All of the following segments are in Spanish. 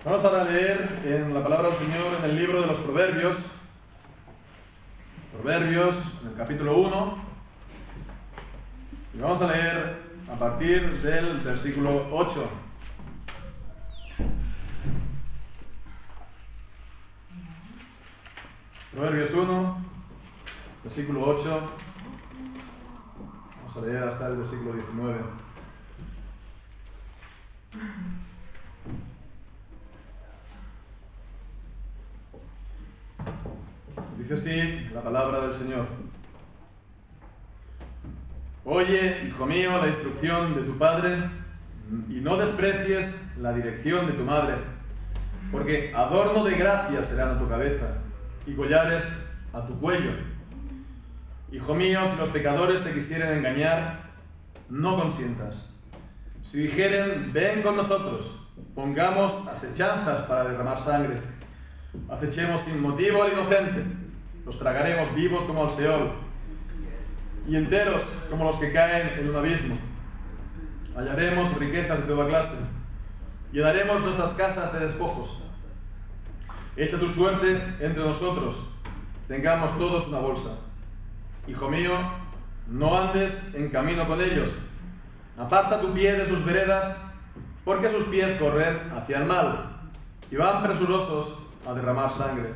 Vamos ahora a leer en la palabra del Señor en el libro de los Proverbios. Proverbios, en el capítulo 1. Y vamos a leer a partir del versículo 8. Proverbios 1, versículo 8. Vamos a leer hasta el versículo 19. Dice así la palabra del Señor. Oye, hijo mío, la instrucción de tu padre, y no desprecies la dirección de tu madre, porque adorno de gracia serán a tu cabeza, y collares a tu cuello. Hijo mío, si los pecadores te quisieren engañar, no consientas. Si dijeren, ven con nosotros, pongamos asechanzas para derramar sangre. Acechemos sin motivo al inocente, los tragaremos vivos como al Seol, y enteros como los que caen en un abismo. Hallaremos riquezas de toda clase, llenaremos nuestras casas de despojos. Echa tu suerte entre nosotros, tengamos todos una bolsa. Hijo mío, no andes en camino con ellos, aparta tu pie de sus veredas, porque sus pies corren hacia el mal, y van presurosos a derramar sangre,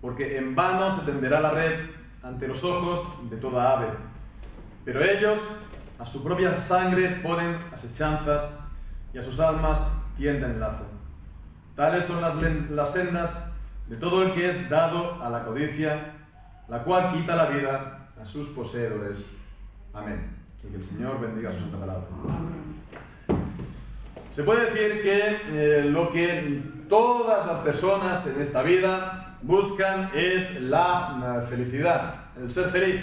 porque en vano se tenderá la red ante los ojos de toda ave, pero ellos a su propia sangre ponen asechanzas y a sus almas tienden lazo. Tales son las sendas de todo el que es dado a la codicia, la cual quita la vida a sus poseedores. Amén. Y que el Señor bendiga su santa palabra. Se puede decir que lo que todas las personas en esta vida buscan es la felicidad, el ser feliz.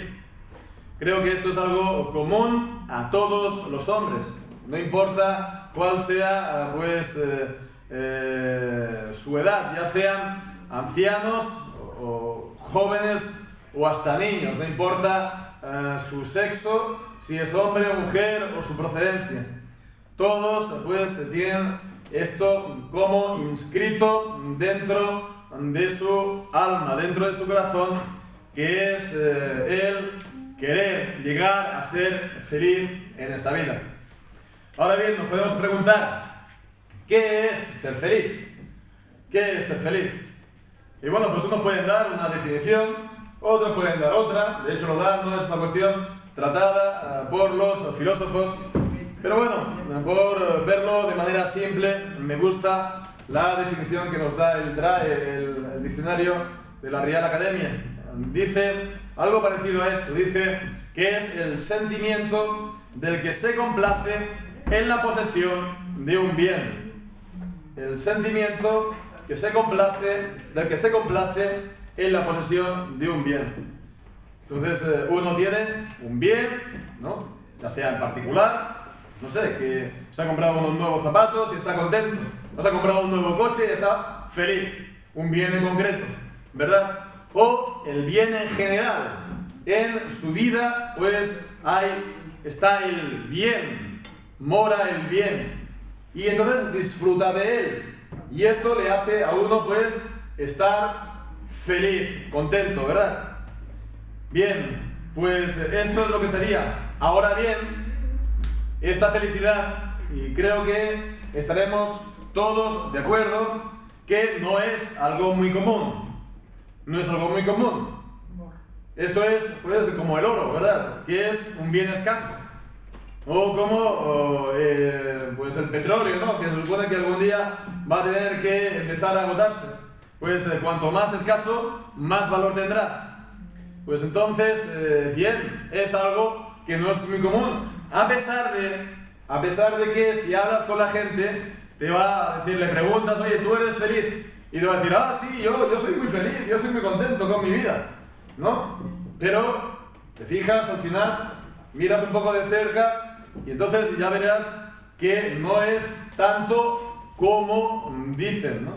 Creo que esto es algo común a todos los hombres, no importa cuál sea su edad, ya sean ancianos o jóvenes o hasta niños, no importa su sexo, si es hombre o mujer o su procedencia. Todos tienen esto como inscrito dentro de su alma, dentro de su corazón, que es el querer llegar a ser feliz en esta vida. Ahora bien, nos podemos preguntar, ¿qué es ser feliz? ¿Qué es ser feliz? Y bueno, pues unos pueden dar una definición, otros pueden dar otra, de hecho lo dan, no es una cuestión tratada por los filósofos, pero bueno, por verlo de manera simple, me gusta la definición que nos da el diccionario de la Real Academia. Dice algo parecido a esto, dice que es el sentimiento del que se complace en la posesión de un bien. El sentimiento del que se complace en la posesión de un bien. Entonces uno tiene un bien, ¿no? Ya sea en particular, no sé, que se ha comprado unos nuevos zapatos y está contento, o se ha comprado un nuevo coche y está feliz, un bien en concreto, ¿verdad? O el bien en general, en su vida pues está el bien, mora el bien, y entonces disfruta de él, y esto le hace a uno pues estar feliz, contento, ¿verdad? Bien, pues esto es lo que sería. Ahora bien, esta felicidad, y creo que estaremos todos de acuerdo, que no es algo muy común. No es algo muy común. Esto es pues como el oro, ¿verdad? Que es un bien escaso. O como pues el petróleo, ¿no? Que se supone que algún día va a tener que empezar a agotarse. Pues cuanto más escaso, más valor tendrá. Pues entonces, bien, es algo que no es muy común. A pesar de que si hablas con la gente, te va a decir, le preguntas, oye, ¿tú eres feliz? Y te va a decir, sí, yo soy muy feliz, yo estoy muy contento con mi vida, ¿no? Pero te fijas, al final, miras un poco de cerca y entonces ya verás que no es tanto como dicen, ¿no?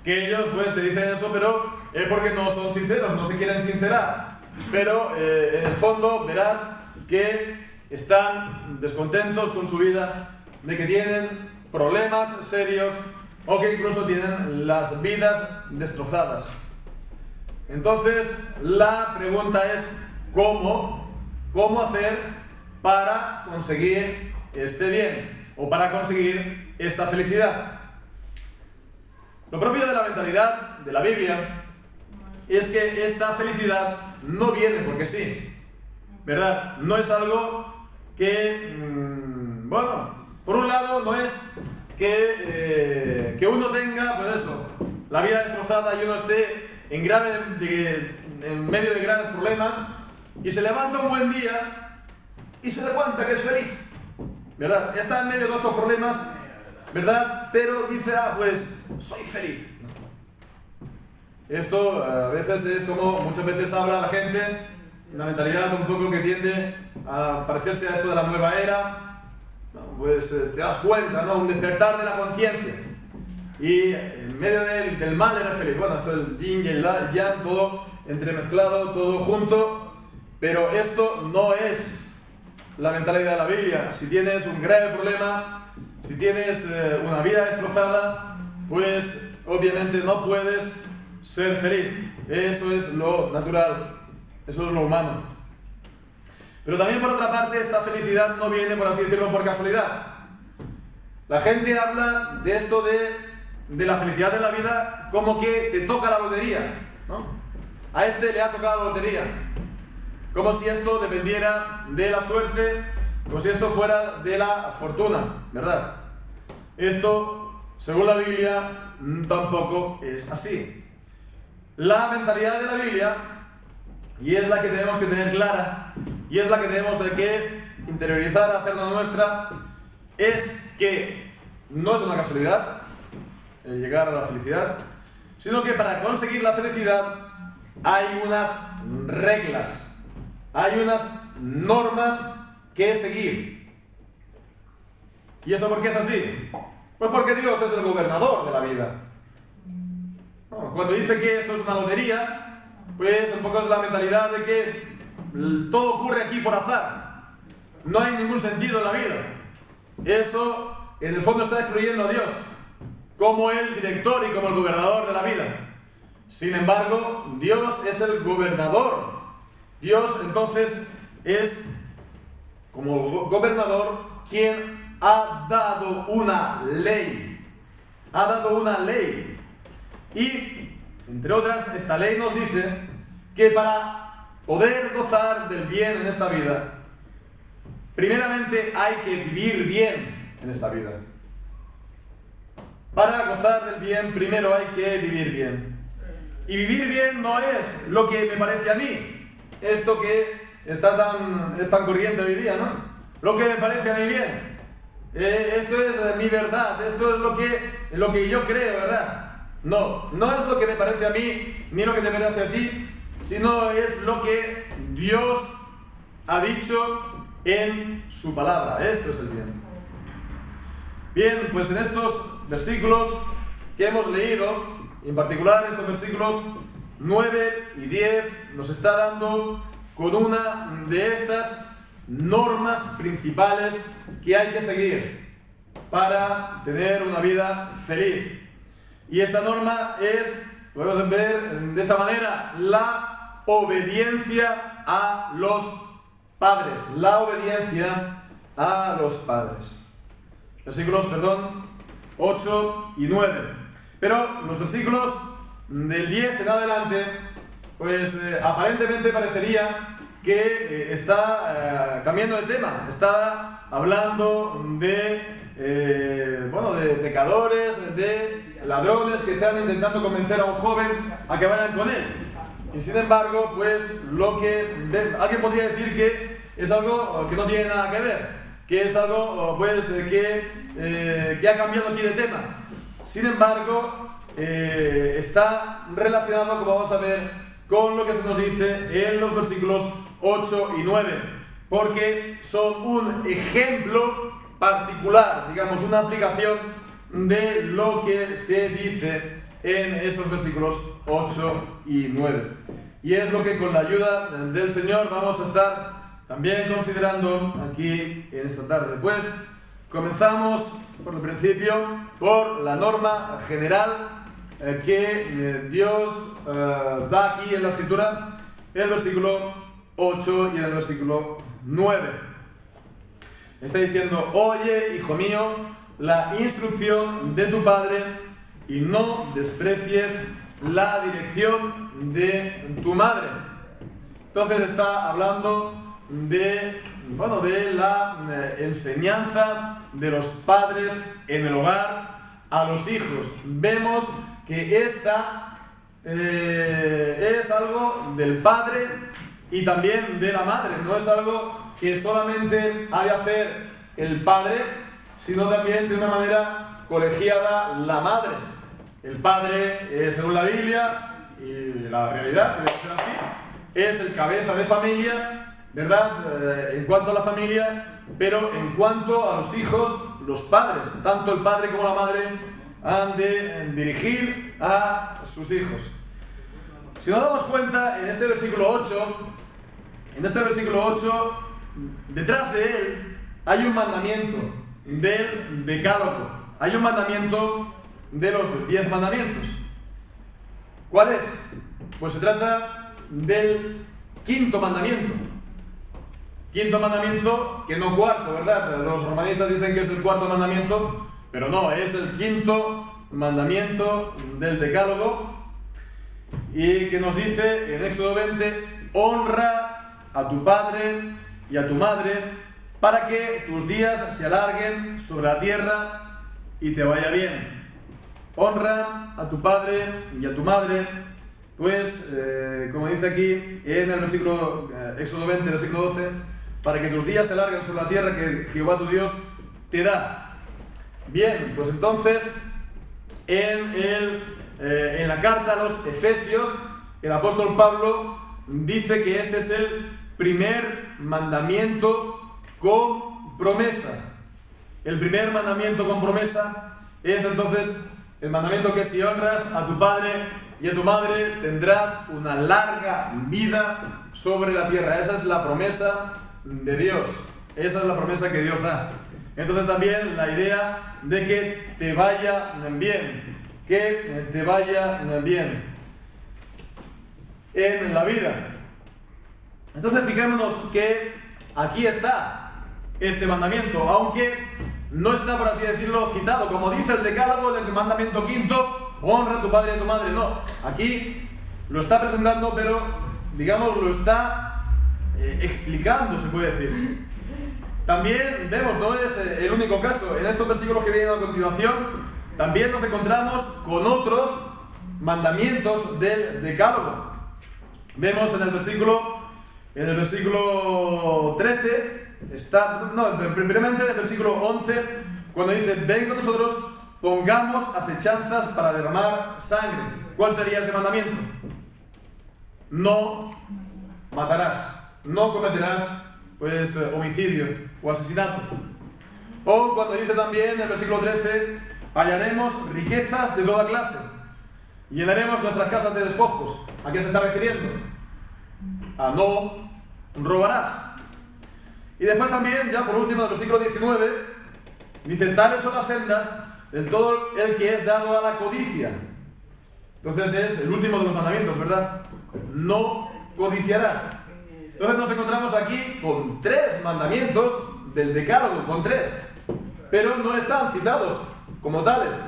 Que ellos pues te dicen eso, pero es porque no son sinceros, no se quieren sincerar. Pero en el fondo verás que están descontentos con su vida, de que tienen problemas serios o que incluso tienen las vidas destrozadas. Entonces, la pregunta es ¿cómo hacer para conseguir este bien o para conseguir esta felicidad? Lo propio de la mentalidad de la Biblia es que esta felicidad no viene porque sí, ¿verdad? No es algo que, bueno, por un lado no es que uno tenga, pues eso, la vida destrozada y uno esté en medio de graves problemas y se levanta un buen día y se da cuenta que es feliz, ¿verdad? Está en medio de otros problemas, ¿verdad? Pero dice, pues soy feliz. Esto a veces es como muchas veces habla la gente, una mentalidad un poco que tiende a parecerse a esto de la nueva era. Pues te das cuenta, ¿no? Un despertar de la conciencia. Y en medio del mal eres feliz. Bueno, esto es el yin y el yang, todo entremezclado, todo junto. Pero esto no es la mentalidad de la Biblia. Si tienes un grave problema, si tienes una vida destrozada, pues obviamente no puedes ser feliz. Eso es lo natural, eso es lo humano. Pero también por otra parte, esta felicidad no viene, por así decirlo, por casualidad. La gente habla de esto de la felicidad de la vida como que te toca la lotería, ¿no? A este le ha tocado la lotería. Como si esto dependiera de la suerte, como si esto fuera de la fortuna, ¿verdad? Esto, según la Biblia, tampoco es así. La mentalidad de la Biblia, y es la que tenemos que tener clara, y es la que tenemos que interiorizar, hacernos nuestra, es que no es una casualidad el llegar a la felicidad, sino que para conseguir la felicidad hay unas reglas, hay unas normas que seguir. ¿Y eso por qué es así? Pues porque Dios es el gobernador de la vida. Cuando dice que esto es una lotería, pues un poco es la mentalidad de que todo ocurre aquí por azar. No hay ningún sentido en la vida. Eso, en el fondo, está excluyendo a Dios como el director y como el gobernador de la vida. Sin embargo, Dios es el gobernador. Dios, entonces, es, como gobernador, quien ha dado una ley. Ha dado una ley. Y, entre otras, esta ley nos dice que para poder gozar del bien en esta vida, primeramente hay que vivir bien en esta vida. Para gozar del bien, primero hay que vivir bien. Y vivir bien no es lo que me parece a mí, esto que es tan corriente hoy día, ¿no? Lo que me parece a mí bien. Esto es mi verdad, esto es lo que yo creo, ¿verdad? No es lo que me parece a mí, ni lo que te parece a ti, sino es lo que Dios ha dicho en su palabra. Esto es el bien. Bien, pues en estos versículos que hemos leído, en particular estos versículos 9 y 10, nos está dando con una de estas normas principales que hay que seguir para tener una vida feliz. Y esta norma es, podemos ver de esta manera, la obediencia a los padres. La obediencia a los padres. Versículos, 8 y 9. Pero los versículos del 10 en adelante, pues aparentemente parecería que está cambiando de tema. Está hablando de pecadores, de ladrones que están intentando convencer a un joven a que vayan con él. Y sin embargo, pues alguien podría decir que es algo que no tiene nada que ver, que es algo pues que ha cambiado aquí de tema. Sin embargo, está relacionado, como vamos a ver, con lo que se nos dice en los versículos 8 y 9, porque son un ejemplo particular, digamos, una aplicación de lo que se dice en esos versículos 8 y 9. Y es lo que con la ayuda del Señor vamos a estar también considerando aquí en esta tarde. Pues Comenzamos por el principio, por la norma general que Dios da aquí en la Escritura, en el versículo 8 y en el versículo 9. Está diciendo: oye, hijo mío, la instrucción de tu padre y no desprecies la dirección de tu madre. Entonces está hablando de la enseñanza de los padres en el hogar a los hijos. Vemos que esta es algo del padre y también de la madre. No es algo que solamente ha de hacer el padre, sino también de una manera colegiada la madre. El padre, según la Biblia y la realidad, que debe ser así, es el cabeza de familia, ¿verdad? En cuanto a la familia, pero en cuanto a los hijos, los padres, tanto el padre como la madre, han de dirigir a sus hijos. Si nos damos cuenta, en este versículo 8, detrás de él hay un mandamiento del Decálogo, hay un mandamiento de los 10 mandamientos. ¿Cuál es? Pues se trata del quinto mandamiento. Quinto mandamiento, que no cuarto, ¿verdad? Los romanistas dicen que es el cuarto mandamiento, pero no, es el quinto mandamiento del Decálogo, y que nos dice en Éxodo 20: honra a tu padre y a tu madre para que tus días se alarguen sobre la tierra y te vaya bien. Honra a tu padre y a tu madre, pues, como dice aquí en el versículo, Éxodo 20, versículo 12, para que tus días se alarguen sobre la tierra que Jehová tu Dios te da. Bien, pues entonces, en la carta a los Efesios, el apóstol Pablo dice que este es el primer mandamiento con promesa. El primer mandamiento con promesa es entonces el mandamiento que si honras a tu padre y a tu madre tendrás una larga vida sobre la tierra. Esa es la promesa de Dios. Esa es la promesa que Dios da. Entonces también la idea de que te vaya bien. Que te vaya bien en la vida. Entonces fijémonos que aquí está este mandamiento, aunque no está, por así decirlo, citado, como dice el Decálogo del mandamiento quinto: honra a tu padre y a tu madre. No, aquí lo está presentando, pero digamos lo está explicando, se puede decir. También vemos, no es el único caso. En estos versículos que vienen a continuación también nos encontramos con otros mandamientos del Decálogo. Vemos en el versículo 13, primeramente en el versículo 11, cuando dice: ven con nosotros, pongamos asechanzas para derramar sangre. ¿Cuál sería ese mandamiento? No matarás, no cometerás homicidio o asesinato. O cuando dice también en el versículo 13: hallaremos riquezas de toda clase, llenaremos nuestras casas de despojos. ¿A qué se está refiriendo? A no robarás. Y después también, ya por último, en el versículo 19, dice: tales son las sendas del todo el que es dado a la codicia. Entonces es el último de los mandamientos, ¿verdad? No codiciarás. Entonces nos encontramos aquí con 3 mandamientos del Decálogo, con 3, pero no están citados como tales,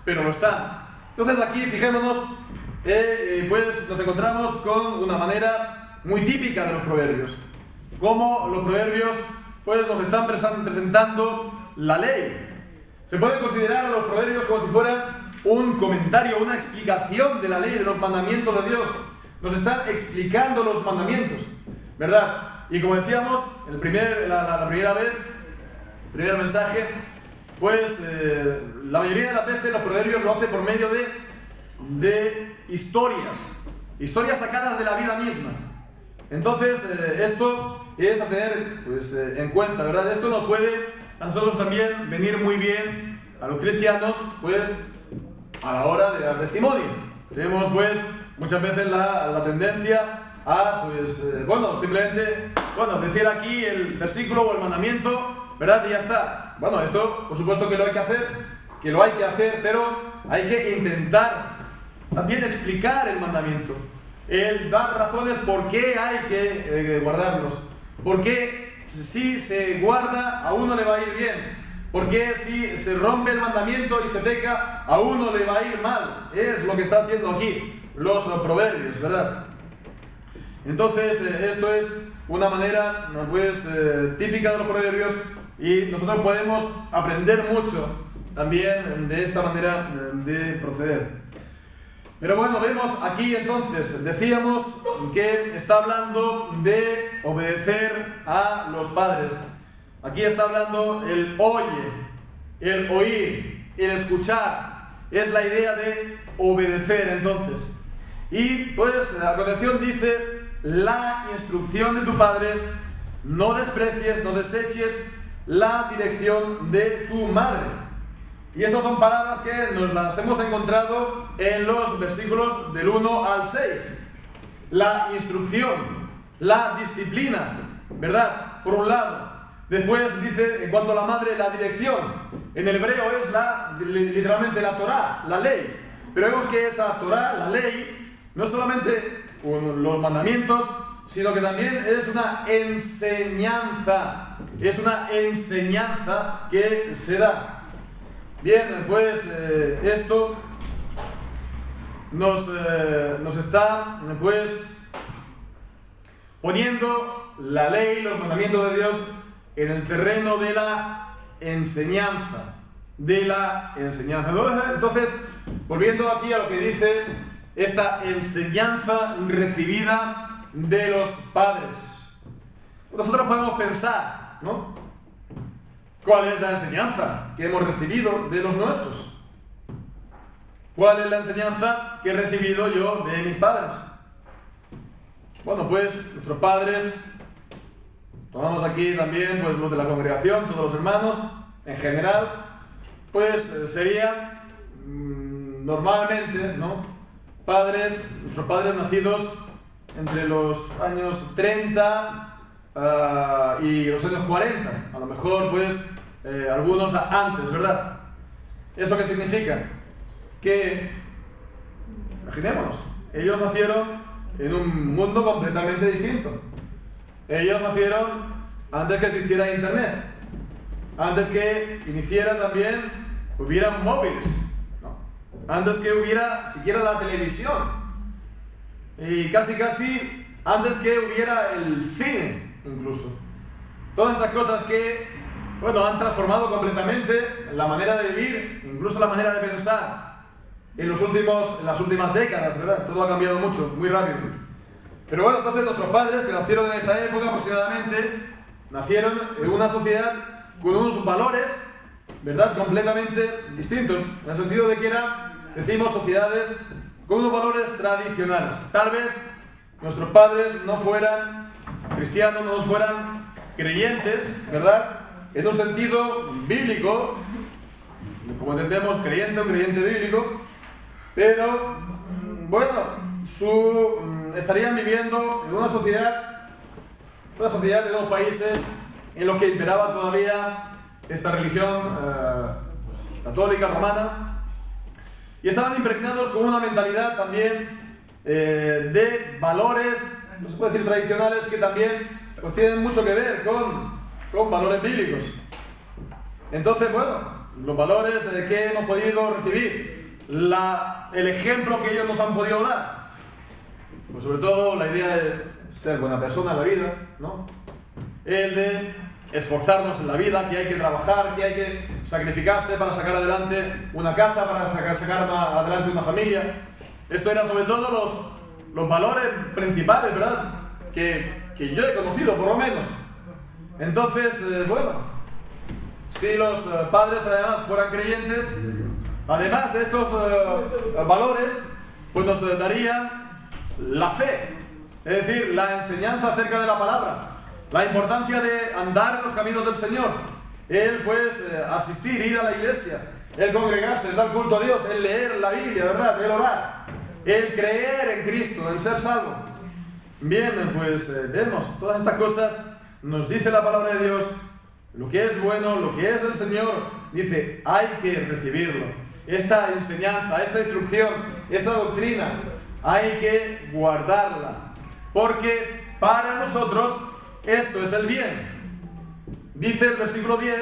pero lo están. Entonces aquí, fijémonos, pues nos encontramos con una manera muy típica de los proverbios, como los proverbios pues nos están presentando la ley. Se puede considerar a los proverbios como si fueran un comentario, una explicación de la ley, de los mandamientos de Dios. Nos están explicando los mandamientos, ¿verdad? Y como decíamos, la primera vez, el primer mensaje, pues la mayoría de las veces los proverbios lo hace por medio de historias sacadas de la vida misma. Entonces, esto es a tener en cuenta, ¿verdad? Esto nos puede a nosotros también venir muy bien a los cristianos, pues a la hora de dar testimonio. Tenemos muchas veces la tendencia a simplemente decir aquí el versículo o el mandamiento ¿verdad? Y ya está. Bueno, esto por supuesto que lo hay que hacer, pero hay que intentar también explicar el mandamiento, el dar razones por qué hay que guardarlos, por qué si se guarda a uno le va a ir bien, por qué si se rompe el mandamiento y se peca a uno le va a ir mal. Es lo que está haciendo aquí los proverbios, ¿verdad? Entonces esto es una manera pues típica de los proverbios, y nosotros podemos aprender mucho también de esta manera de proceder. Pero bueno, vemos aquí entonces, decíamos que está hablando de obedecer a los padres. Aquí está hablando el oye, el oír, el escuchar. Es la idea de obedecer entonces. Y pues a continuación dice: la instrucción de tu padre, no desprecies, no deseches la dirección de tu madre. Y estas son palabras que nos las hemos encontrado en los versículos del 1 al 6. La instrucción, la disciplina, ¿verdad? Por un lado. Después dice, en cuanto a la madre, la dirección. En el hebreo es literalmente la Torá, la ley. Pero vemos que esa Torá, la ley, no es solamente los mandamientos, sino que también es una enseñanza. Es una enseñanza que se da. Bien, pues esto nos está pues poniendo la ley, los mandamientos de Dios en el terreno de la enseñanza. Entonces, volviendo aquí a lo que dice esta enseñanza recibida de los padres, nosotros podemos pensar, ¿no? ¿Cuál es la enseñanza que hemos recibido de los nuestros? ¿Cuál es la enseñanza que he recibido yo de mis padres? Bueno, pues nuestros padres, tomamos aquí también pues los de la congregación, todos los hermanos, en general, pues serían normalmente, ¿no? Nuestros padres nacidos entre los años 30 y los años 40, a lo mejor pues algunos antes, ¿verdad? ¿Eso qué significa? Que, imaginémonos, ellos nacieron en un mundo completamente distinto. Ellos nacieron antes que existiera internet, antes que iniciara también, hubieran móviles, ¿no? Antes que hubiera siquiera la televisión, y casi antes que hubiera el cine, incluso. Todas estas cosas que, bueno, han transformado completamente la manera de vivir, incluso la manera de pensar en las últimas décadas, ¿verdad? Todo ha cambiado mucho, muy rápido. Pero bueno, entonces nuestros padres, que nacieron en esa época aproximadamente, nacieron en una sociedad con unos valores, ¿verdad?, completamente distintos, en el sentido de que decimos, sociedades con unos valores tradicionales. Tal vez nuestros padres no fueran cristianos, no fueran creyentes, ¿verdad?, en un sentido bíblico, como entendemos creyente, un creyente bíblico, pero bueno, estarían viviendo en una sociedad de dos países en lo que imperaba todavía esta religión católica romana, y estaban impregnados con una mentalidad también de valores, no se puede decir tradicionales, que también pues tienen mucho que ver con valores bíblicos. Entonces, bueno, los valores que hemos podido recibir, el ejemplo que ellos nos han podido dar, pues sobre todo la idea de ser buena persona en la vida, ¿no? El de esforzarnos en la vida, que hay que trabajar, que hay que sacrificarse para sacar adelante una casa, para sacar adelante una familia. Esto eran sobre todo los valores principales, ¿verdad?, que yo he conocido, por lo menos. Entonces, bueno, si los padres además fueran creyentes, además de estos valores, pues nos darían la fe, es decir, la enseñanza acerca de la palabra, la importancia de andar en los caminos del Señor, el pues asistir, ir a la iglesia, el congregarse, el dar culto a Dios, el leer la Biblia, ¿verdad?, el orar, el creer en Cristo, el ser salvo. Bien, pues vemos, todas estas cosas nos dice la palabra de Dios, lo que es bueno, lo que es el Señor, dice, hay que recibirlo. Esta enseñanza, esta instrucción, esta doctrina, hay que guardarla, porque para nosotros esto es el bien. Dice el versículo 10,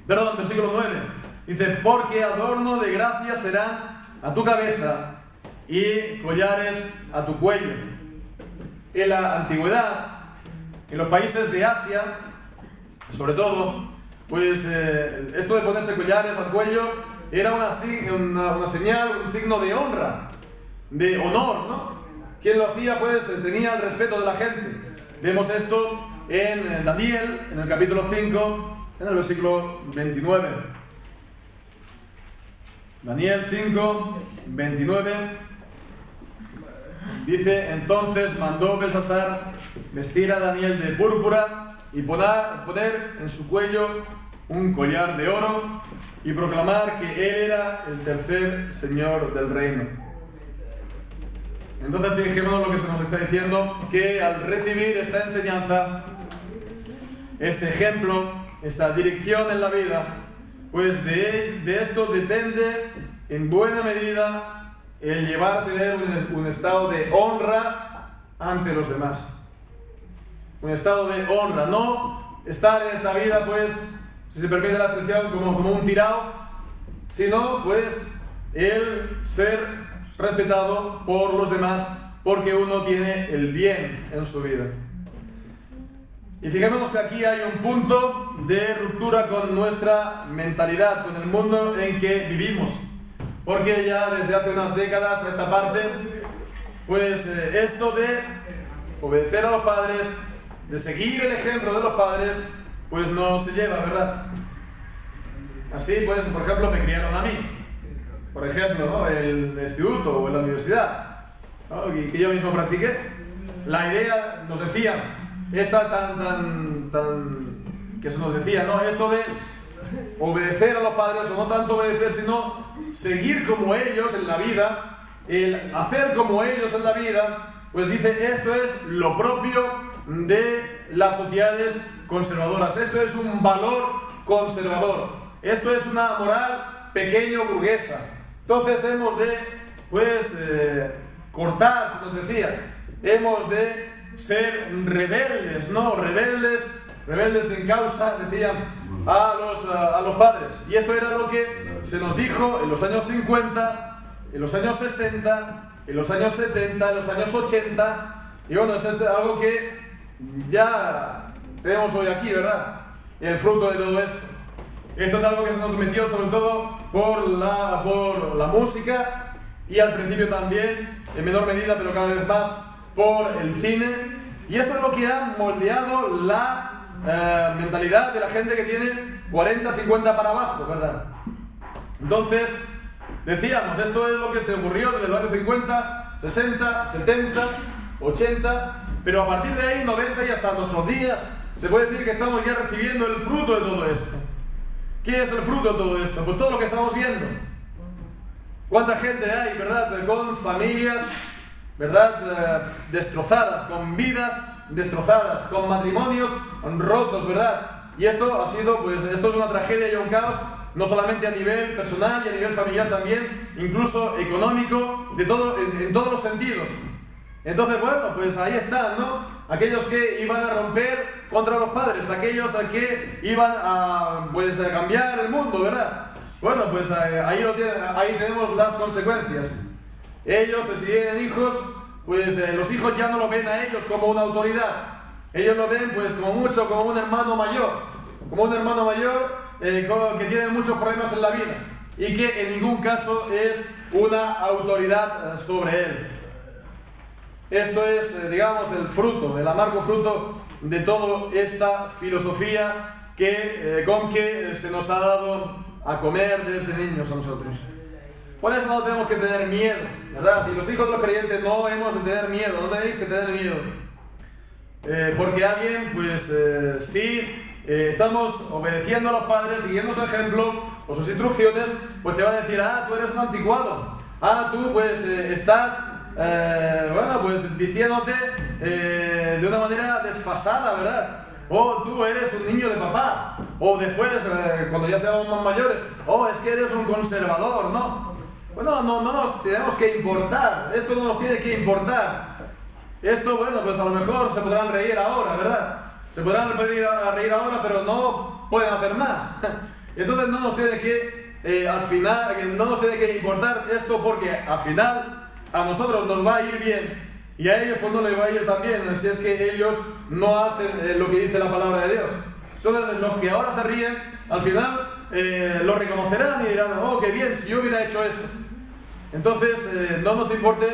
versículo 9, dice, porque adorno de gracia será a tu cabeza y collares a tu cuello. En la antigüedad, en los países de Asia, sobre todo, pues esto de ponerse collares al cuello era una señal, un signo de honra, de honor, ¿no? Quien lo hacía, pues tenía el respeto de la gente. Vemos esto en Daniel, en el capítulo 5, en el versículo 29. Daniel 5, 29. Dice, entonces mandó Belsasar vestir a Daniel de púrpura y poner en su cuello un collar de oro y proclamar que él era el tercer señor del reino. Entonces fijémonos lo que se nos está diciendo, que al recibir esta enseñanza, este ejemplo, esta dirección en la vida, pues de esto depende en buena medida el llevar a tener un estado de honra ante los demás. Un estado de honra, no estar en esta vida, pues, si se permite la expresión, como un tirado, sino, pues, el ser respetado por los demás, porque uno tiene el bien en su vida. Y fijémonos que aquí hay un punto de ruptura con nuestra mentalidad, con el mundo en que vivimos. Porque ya desde hace unas décadas a esta parte, pues esto de obedecer a los padres, de seguir el ejemplo de los padres, pues no se lleva, ¿verdad? Así, pues, por ejemplo, me criaron a mí. Por ejemplo, ¿no? En el instituto o en la universidad, ¿no? Y que yo mismo practiqué. La idea nos decía, esta que se nos decía, ¿no? Esto de obedecer a los padres, o no tanto obedecer, sino seguir como ellos en la vida, el hacer como ellos en la vida, pues dice, esto es lo propio de las sociedades conservadoras, esto es un valor conservador, esto es una moral pequeño burguesa. Entonces hemos de, pues, cortar, se nos decía, hemos de ser rebeldes, no, rebeldes en causa, decían, a los padres. Y esto era lo que se nos dijo en los años 50, en los años 60, en los años 70, en los años 80, y bueno, es algo que ya tenemos hoy aquí, ¿verdad? El fruto de todo esto. Esto es algo que se nos metió sobre todo por la música, y al principio también, en menor medida, pero cada vez más, por el cine. Y esto es lo que ha moldeado la mentalidad de la gente que tiene 40, 50 para abajo, ¿verdad? Entonces, decíamos, esto es lo que se ocurrió desde los años 50, 60, 70, 80, pero a partir de ahí, 90 y hasta nuestros días, se puede decir que estamos ya recibiendo el fruto de todo esto. ¿Qué es el fruto de todo esto? Pues todo lo que estamos viendo. ¿Cuánta gente hay, verdad? Con familias, ¿verdad? Destrozadas, con vidas destrozadas, con matrimonios rotos, ¿verdad? Y esto ha sido, pues, esto es una tragedia y un caos, no solamente a nivel personal y a nivel familiar también, incluso económico, en todos los sentidos. Entonces, bueno, pues ahí están, ¿no? Aquellos que iban a romper contra los padres, aquellos que iban a, pues, a cambiar el mundo, ¿verdad? Bueno, pues ahí tenemos las consecuencias. Ellos, si tienen hijos, pues los hijos ya no lo ven a ellos como una autoridad. Ellos lo ven, pues, como mucho, como un hermano mayor. Como un hermano mayor que tiene muchos problemas en la vida y que en ningún caso es una autoridad sobre él. Esto es, digamos, el fruto, el amargo fruto de toda esta filosofía con que se nos ha dado a comer desde niños a nosotros. Por eso no tenemos que tener miedo, ¿verdad? Y los hijos de los creyentes no hemos de tener miedo, no tenéis que tener miedo. Porque alguien, pues, si estamos obedeciendo a los padres, siguiendo su ejemplo o sus instrucciones, pues te va a decir, tú eres un anticuado, tú, pues, estás, bueno, pues, vistiéndote de una manera desfasada, ¿verdad? oh, tú eres un niño de papá, o después, cuando ya seamos más mayores, oh, es que eres un conservador, ¿no? Bueno, no nos tenemos que importar, esto no nos tiene que importar. Esto, bueno, pues a lo mejor se podrán reír ahora, ¿verdad? Se podrán reír ahora, pero no pueden hacer más. Entonces no nos tiene que, al final, no nos tiene que importar esto, porque al final a nosotros nos va a ir bien y a ellos pues no les va a ir tan bien si es que ellos no hacen lo que dice la palabra de Dios. Entonces los que ahora se ríen, al final lo reconocerán y dirán, oh, qué bien, si yo hubiera hecho eso. Entonces no nos importe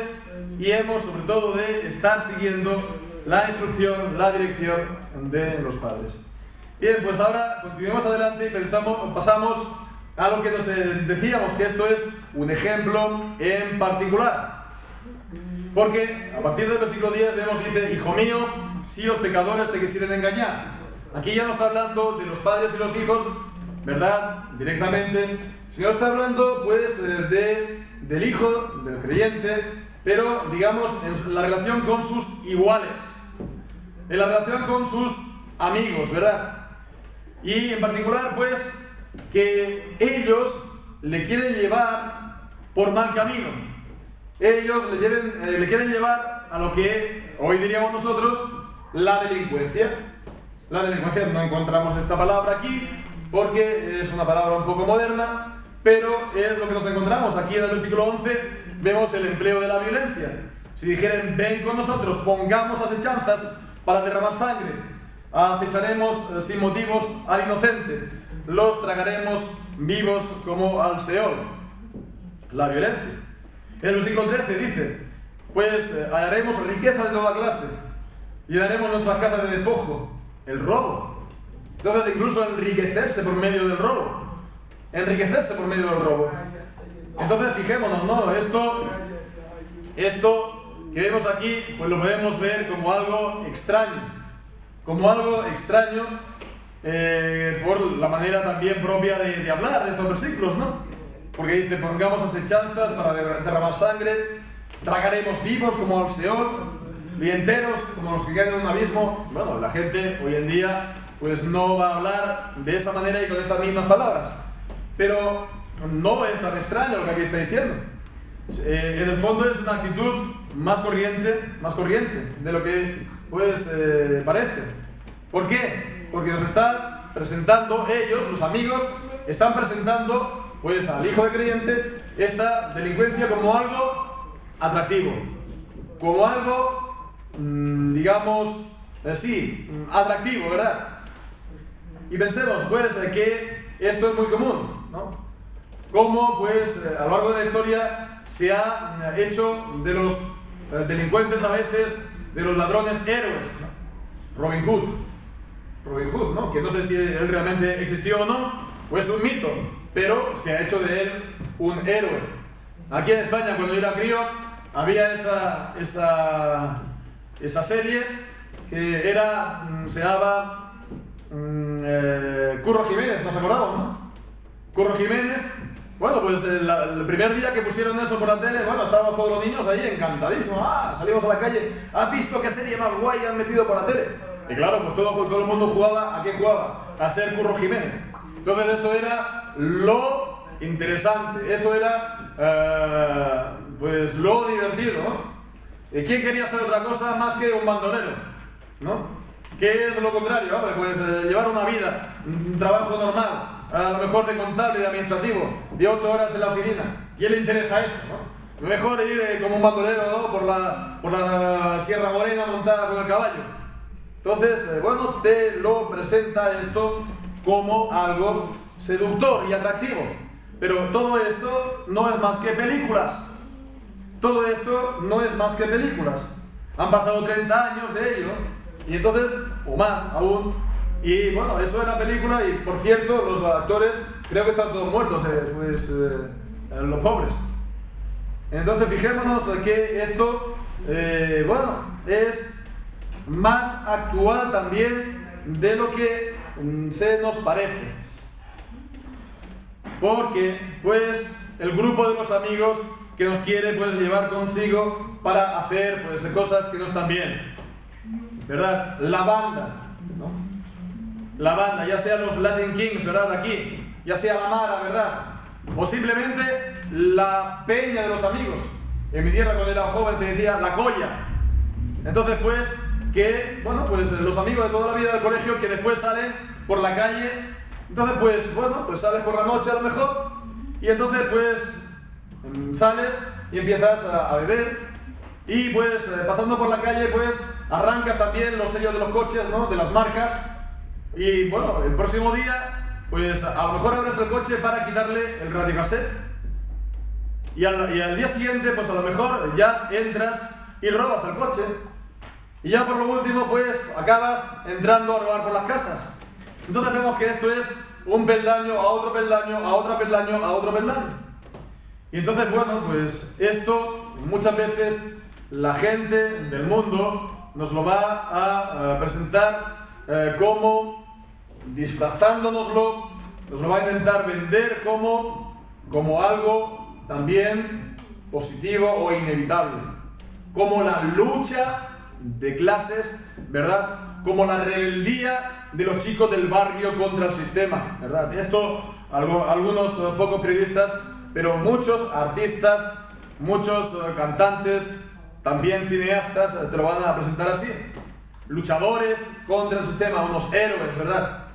y hemos sobre todo de estar siguiendo la instrucción, la dirección de los padres. Bien, pues ahora continuemos adelante y pasamos a lo que nos decíamos, que esto es un ejemplo en particular. Porque a partir del versículo 10 vemos, dice, hijo mío, si los pecadores te quisieren engañar. Aquí ya no está hablando de los padres y los hijos, ¿verdad? Directamente, sino está hablando pues del hijo, del creyente, pero digamos en la relación con sus iguales, en la relación con sus amigos, ¿verdad? Y en particular pues que ellos le quieren llevar por mal camino. Ellos le quieren llevar a lo que hoy diríamos nosotros la delincuencia. La delincuencia, no encontramos esta palabra aquí porque es una palabra un poco moderna, pero es lo que nos encontramos. Aquí en el versículo 11 vemos el empleo de la violencia. Si dijeren, ven con nosotros, pongamos asechanzas para derramar sangre, acecharemos sin motivos al inocente, los tragaremos vivos como al Seol. La violencia. En el versículo 13 dice, pues hallaremos riquezas de toda clase, llenaremos nuestras casas de despojo, el robo. Entonces incluso enriquecerse por medio del robo. Enriquecerse por medio del robo. Entonces fijémonos, ¿no? Esto que vemos aquí, pues lo podemos ver como algo extraño. Como algo extraño por la manera también propia de hablar de estos versículos, ¿no? Porque dice, pongamos asechanzas para derramar sangre, tragaremos vivos como al Seol, y enteros como los que caen en un abismo. Bueno, la gente hoy en día pues no va a hablar de esa manera y con estas mismas palabras. Pero no es tan extraño lo que aquí está diciendo. En el fondo es una actitud más corriente de lo que pues parece. ¿Por qué? Porque nos están presentando ellos, los amigos, están presentando pues al hijo de creyente esta delincuencia como algo atractivo, como algo, digamos, atractivo, ¿verdad? Y pensemos pues que esto es muy común, ¿no? Como pues a lo largo de la historia se ha hecho de los delincuentes a veces, de los ladrones héroes, ¿no? Robin Hood, ¿no? Que no sé si él realmente existió o no, o es un mito, pero se ha hecho de él un héroe. Aquí en España, cuando yo era crío, había esa serie que era, se llamaba Curro Jiménez, ¿nos acordamos, no? Curro Jiménez. Bueno, pues el primer día que pusieron eso por la tele, bueno, estábamos todos los niños ahí encantadísimos. Salimos a la calle, ¿has visto qué serie más guay han metido por la tele? Y claro, pues todo el mundo jugaba, ¿a qué jugaba? A ser Curro Jiménez. Entonces eso era lo interesante, eso era pues lo divertido, ¿no? ¿Y quién quería ser otra cosa más que un bandolero? ¿No? ¿Qué es lo contrario? Hombre, pues llevar una vida, un trabajo normal, a lo mejor de contable, de administrativo, y 8 horas en la oficina. ¿Quién le interesa eso, no? Mejor ir como un bandolero, ¿no? por la Sierra Morena montada con el caballo. Entonces, bueno, te lo presenta esto como algo seductor y atractivo. Pero todo esto no es más que películas. Todo esto no es más que películas. Han pasado 30 años de ello, y entonces, o más aún, y bueno, eso era película, y por cierto, los actores creo que están todos muertos, los pobres. Entonces fijémonos que esto, bueno, es más actual también de lo que se nos parece. Porque, pues, el grupo de los amigos que nos quiere, pues, llevar consigo para hacer, pues, cosas que no están bien, ¿verdad? La banda, ¿no? la banda, ya sea los Latin Kings, ¿verdad? Aquí, ya sea la Mara, ¿verdad? O simplemente la peña de los amigos. En mi tierra, cuando era joven, se decía la colla. Entonces, pues, bueno, pues los amigos de toda la vida del colegio que después salen por la calle. Entonces, pues, bueno, pues sales por la noche a lo mejor, y entonces, pues, sales y empiezas a beber, y pues, pasando por la calle, pues, arrancas también los sellos de los coches, ¿no? De las marcas, y bueno, el próximo día, pues, a lo mejor abres el coche para quitarle el radiocassette, y al día siguiente, pues, a lo mejor ya entras y robas el coche, y ya por lo último, pues, acabas entrando a robar por las casas. Entonces vemos que esto es un peldaño a otro peldaño, a otro peldaño, a otro peldaño. Y entonces, bueno, pues esto muchas veces la gente del mundo nos lo va a presentar como disfrazándonoslo, nos lo va a intentar vender como algo también positivo o inevitable, como la lucha de clases, ¿verdad? Como la rebeldía de los chicos del barrio contra el sistema, ¿verdad? Esto, algunos pocos periodistas, pero muchos artistas, muchos cantantes, también cineastas, te lo van a presentar así. Luchadores contra el sistema, unos héroes, ¿verdad?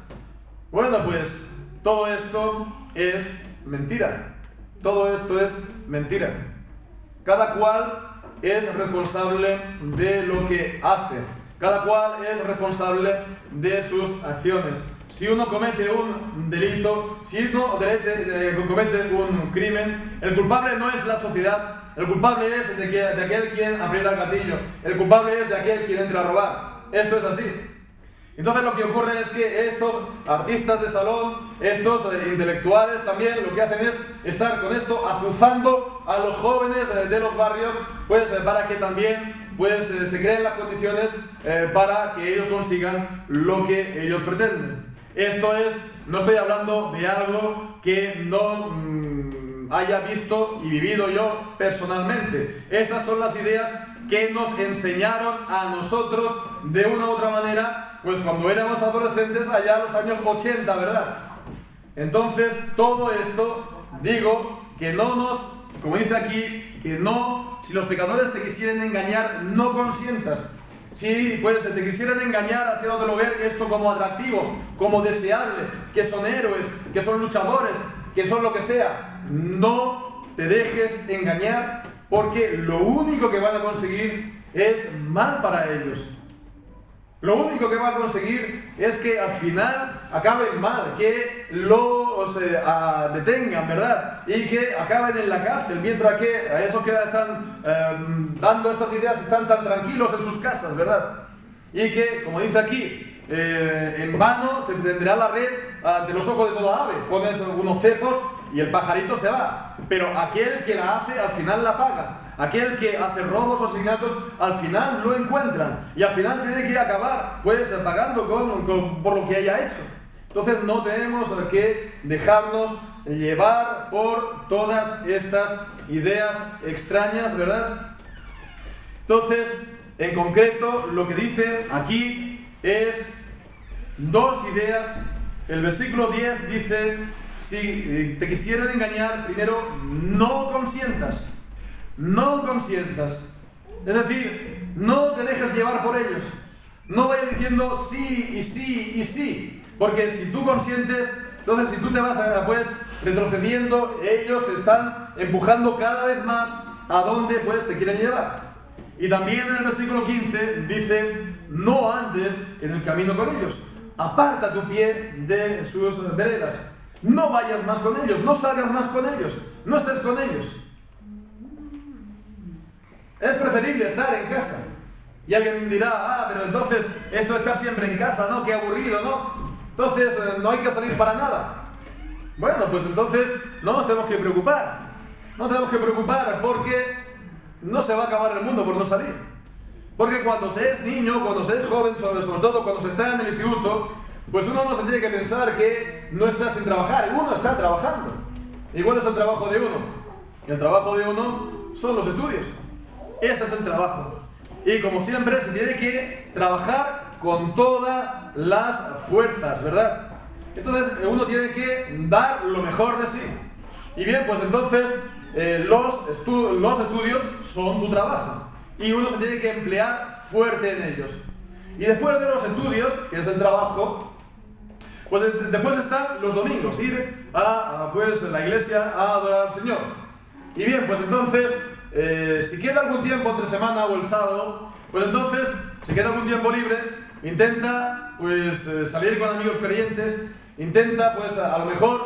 Bueno, pues todo esto es mentira. Todo esto es mentira. Cada cual es responsable de lo que hace. Cada cual es responsable de sus acciones. Si uno comete un delito, si uno comete un crimen, el culpable no es la sociedad, el culpable es de aquel quien aprieta el gatillo, el culpable es de aquel quien entra a robar. Esto es así. Entonces lo que ocurre es que estos artistas de salón, estos intelectuales también lo que hacen es estar con esto azuzando a los jóvenes de los barrios, pues para que también pues se creen las condiciones para que ellos consigan lo que ellos pretenden. Esto es, no estoy hablando de algo que no haya visto y vivido yo personalmente. Estas son las ideas que nos enseñaron a nosotros de una u otra manera, pues cuando éramos adolescentes allá en los años 80, ¿verdad? Entonces, todo esto, digo, que no nos, como dice aquí, que no, si los pecadores te quisieran engañar, no consientas. Si pues te quisieran engañar haciéndotelo ver esto como atractivo, como deseable, que son héroes, que son luchadores, que son lo que sea, no te dejes engañar, porque lo único que van a conseguir es mal para ellos. Lo único que va a conseguir es que al final acaben mal, que los detengan, ¿verdad? Y que acaben en la cárcel, mientras que a esos que están dando estas ideas están tan tranquilos en sus casas, ¿verdad? Y que, como dice aquí, en vano se tendrá la red ante los ojos de toda ave. Pones unos cepos y el pajarito se va. Pero aquel que la hace al final la paga. Aquel que hace robos o asesinatos al final lo encuentran. Y al final tiene que acabar pues pagando por lo que haya hecho. Entonces no tenemos que dejarnos llevar por todas estas ideas extrañas, ¿verdad? Entonces, en concreto, lo que dice aquí es dos ideas. El versículo 10 dice: si te quisieran engañar, primero, no consientas. No consientas. Es decir, no te dejes llevar por ellos. No vayas diciendo sí y sí y sí. Porque si tú consientes, entonces si tú te vas pues retrocediendo, ellos te están empujando cada vez más a donde pues te quieren llevar. Y también en el versículo 15 dice: no andes en el camino con ellos. Aparta tu pie de sus veredas. No vayas más con ellos, no salgas más con ellos, no estés con ellos. Es preferible estar en casa. Y alguien dirá: pero entonces esto de estar siempre en casa, ¿no? Qué aburrido, ¿no? Entonces no hay que salir para nada. Bueno, pues entonces no nos tenemos que preocupar. No nos tenemos que preocupar porque no se va a acabar el mundo por no salir. Porque cuando se es niño, cuando se es joven, sobre todo cuando se está en el instituto, pues uno no se tiene que pensar que no está sin trabajar. Uno está trabajando. ¿Y cuál es el trabajo de uno? El trabajo de uno son los estudios. Ese es el trabajo. Y como siempre se tiene que trabajar con todas las fuerzas, ¿verdad? Entonces uno tiene que dar lo mejor de sí. Y bien, pues entonces los estudios son tu trabajo y uno se tiene que emplear fuerte en ellos. Y después de los estudios, que es el trabajo, pues después están los domingos, ir a la iglesia a adorar al Señor. Y bien, pues entonces, si queda algún tiempo entre semana o el sábado, pues entonces, si queda algún tiempo libre, intenta pues salir con amigos creyentes, intenta pues a lo mejor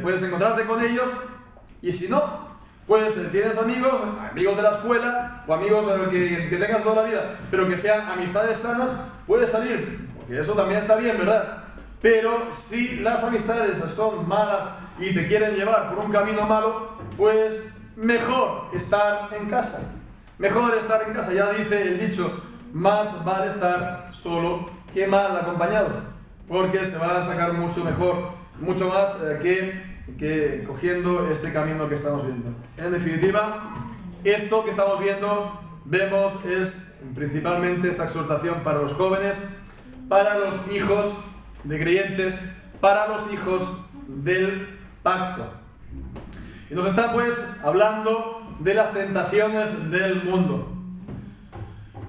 puedes encontrarte con ellos, y si no, pues tienes amigos de la escuela o amigos que tengas toda la vida, pero que sean amistades sanas, puedes salir, porque eso también está bien, ¿verdad? Pero si las amistades son malas y te quieren llevar por un camino malo, pues mejor estar en casa. Mejor estar en casa, ya dice el dicho, más vale estar solo que mal acompañado, porque se va a sacar mucho mejor, mucho más que cogiendo este camino que estamos viendo. En definitiva, esto que estamos viendo, vemos, es principalmente esta exhortación para los jóvenes, para los hijos de creyentes, para los hijos del pacto. Y nos está pues hablando de las tentaciones del mundo.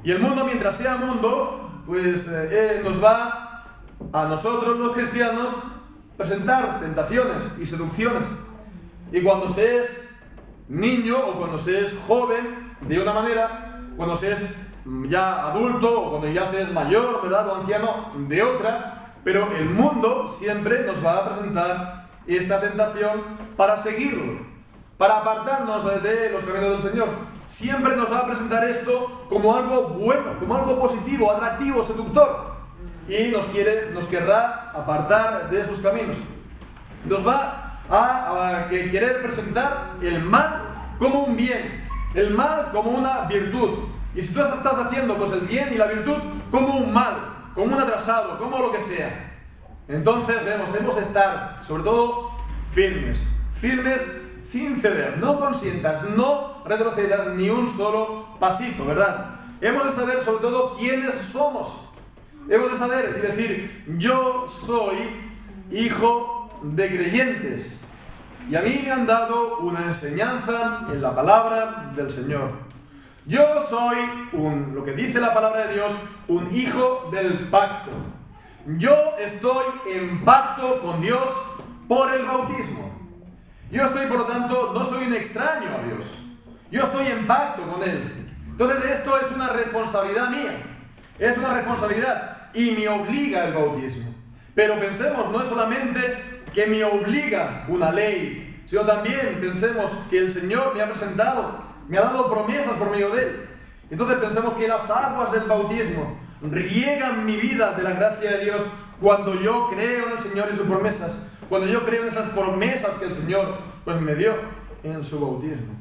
Y el mundo, mientras sea mundo, pues nos va a nosotros los cristianos presentar tentaciones y seducciones. Y cuando se es niño o cuando se es joven de una manera, cuando se es ya adulto o cuando ya se es mayor, ¿verdad?, o anciano de otra, pero el mundo siempre nos va a presentar esta tentación para seguirlo, para apartarnos de los caminos del Señor. Siempre nos va a presentar esto como algo bueno, como algo positivo, atractivo, seductor, y nos querrá apartar de sus caminos. Nos va a querer presentar el mal como un bien, el mal como una virtud. Y si tú estás haciendo pues el bien y la virtud como un mal, como un atrasado, como lo que sea, entonces hemos de estar sobre todo firmes sin ceder, no consientas, no retrocedas ni un solo pasito, ¿verdad? Hemos de saber sobre todo quiénes somos. Hemos de saber y decir, yo soy hijo de creyentes y a mí me han dado una enseñanza en la palabra del Señor. Yo soy lo que dice la palabra de Dios, un hijo del pacto. Yo estoy en pacto con Dios por el bautismo. Yo estoy, por lo tanto, no soy un extraño a Dios. Yo estoy en pacto con Él. Entonces esto es una responsabilidad mía. Es una responsabilidad y me obliga el bautismo. Pero pensemos, no es solamente que me obliga una ley, sino también pensemos que el Señor me ha presentado, me ha dado promesas por medio de Él. Entonces pensemos que las aguas del bautismo riegan mi vida de la gracia de Dios cuando yo creo en el Señor y sus promesas, cuando yo creo en esas promesas que el Señor pues me dio en su bautismo.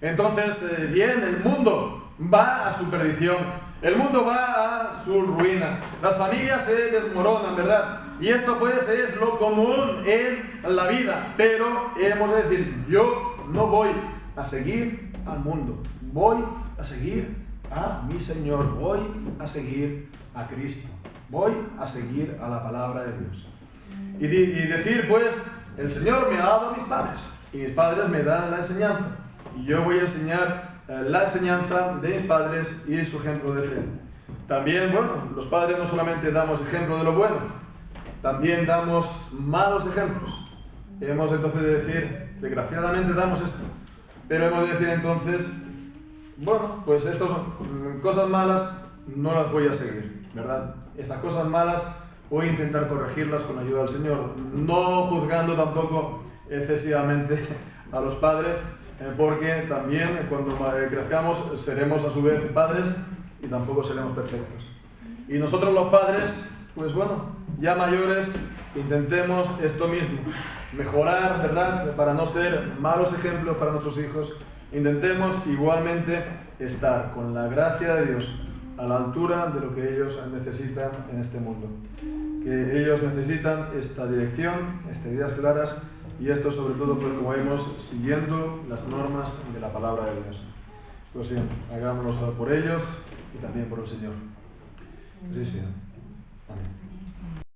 Entonces, bien, el mundo va a su perdición, el mundo va a su ruina, las familias se desmoronan, ¿verdad? Y esto pues es lo común en la vida, pero hemos de decir, yo no voy a seguir al mundo, voy a seguir a mi Señor, voy a seguir a Cristo, voy a seguir a la palabra de Dios. Y decir pues, el Señor me ha dado a mis padres, y mis padres me dan la enseñanza, y yo voy a enseñar la enseñanza de mis padres y su ejemplo de fe. También, bueno, los padres no solamente damos ejemplo de lo bueno, también damos malos ejemplos. Hemos entonces de decir, desgraciadamente damos esto, pero hemos de decir entonces, bueno, pues estas cosas malas no las voy a seguir, ¿verdad? Estas cosas malas voy a intentar corregirlas con la ayuda del Señor, no juzgando tampoco excesivamente a los padres, porque también cuando crezcamos seremos a su vez padres y tampoco seremos perfectos. Y nosotros los padres, pues bueno, ya mayores, intentemos esto mismo, mejorar, ¿verdad?, para no ser malos ejemplos para nuestros hijos. Intentemos igualmente estar con la gracia de Dios a la altura de lo que ellos necesitan en este mundo. Que ellos necesitan esta dirección, estas ideas claras, y esto sobre todo, pues como vemos, siguiendo las normas de la palabra de Dios. Pues bien, hagámoslo por ellos y también por el Señor. Así sea. Amén.